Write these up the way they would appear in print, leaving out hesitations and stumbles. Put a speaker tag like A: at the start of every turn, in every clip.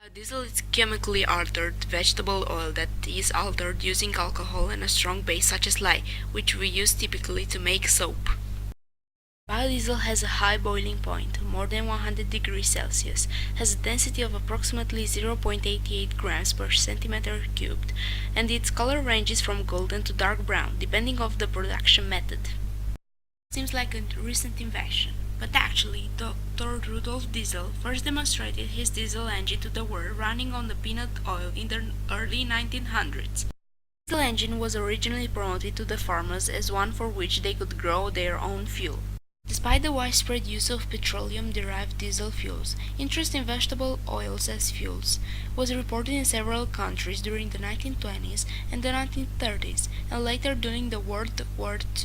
A: Biodiesel is chemically altered vegetable oil that is altered using alcohol and a strong base such as lye, which we use typically to make soap. Biodiesel has a high boiling point, more than 100 degrees Celsius, has a density of approximately 0.88 grams per centimeter cubed, and its color ranges from golden to dark brown, depending on the production method. Seems like a recent invention, but actually, Dr. Rudolf Diesel first demonstrated his diesel engine to the world running on the peanut oil in the early 1900s. The diesel engine was originally promoted to the farmers as one for which they could grow their own fuel. Despite the widespread use of petroleum-derived diesel fuels, interest in vegetable oils as fuels was reported in several countries during the 1920s and the 1930s, and later during the World War II.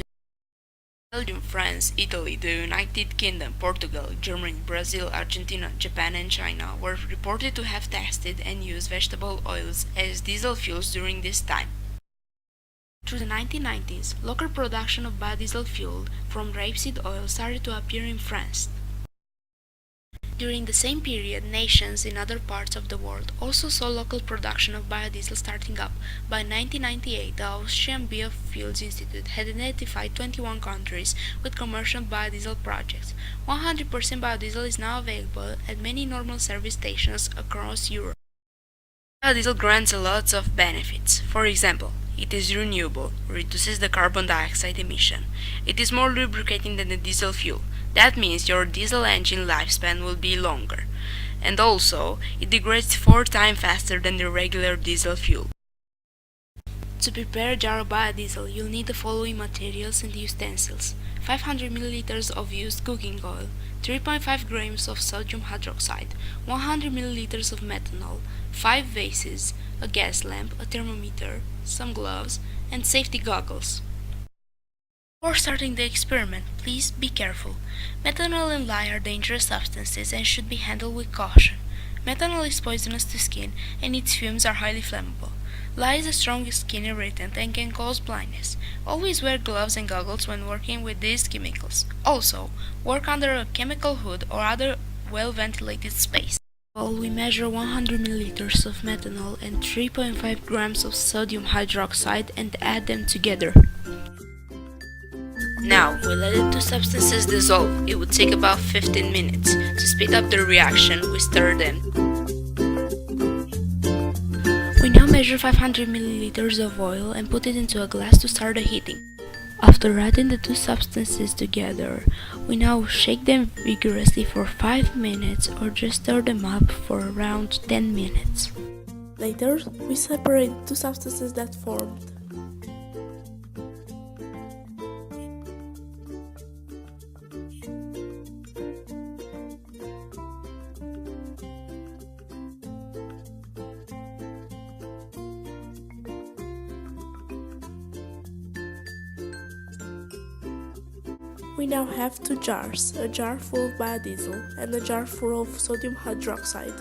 A: Belgium, France, Italy, the United Kingdom, Portugal, Germany, Brazil, Argentina, Japan, and China were reported to have tested and used vegetable oils as diesel fuels during this time. Through the 1990s, local production of biodiesel fuel from rapeseed oil started to appear in France. During the same period, nations in other parts of the world also saw local production of biodiesel starting up. By 1998, the Austrian Biofuels Institute had identified 21 countries with commercial biodiesel projects. 100% biodiesel is now available at many normal service stations across Europe. Biodiesel grants a lot of benefits. For example, it is renewable, reduces the carbon dioxide emission. It is more lubricating than the diesel fuel. That means your diesel engine lifespan will be longer. And also, it degrades 4 times faster than the regular diesel fuel. To prepare a jar of biodiesel, you'll need the following materials and utensils: 500 ml of used cooking oil, 3.5 grams of sodium hydroxide, 100 ml of methanol, 5 vases, a gas lamp, a thermometer, some gloves, and safety goggles. Before starting the experiment, please be careful. Methanol and lye are dangerous substances and should be handled with caution. Methanol is poisonous to skin, and its fumes are highly flammable. Lye is a strong skin irritant and can cause blindness. Always wear gloves and goggles when working with these chemicals. Also, work under a chemical hood or other well-ventilated space. We measure 100 ml of methanol and 3.5 grams of sodium hydroxide and add them together. Now, we let the two substances dissolve. It would take about 15 minutes. To speed up the reaction, we stir them. We now measure 500 ml of oil and put it into a glass to start the heating. After adding the two substances together, we now shake them vigorously for 5 minutes or just stir them up for around 10 minutes. Later, we separate the two substances that formed. We now have two jars, a jar full of biodiesel and a jar full of sodium hydroxide.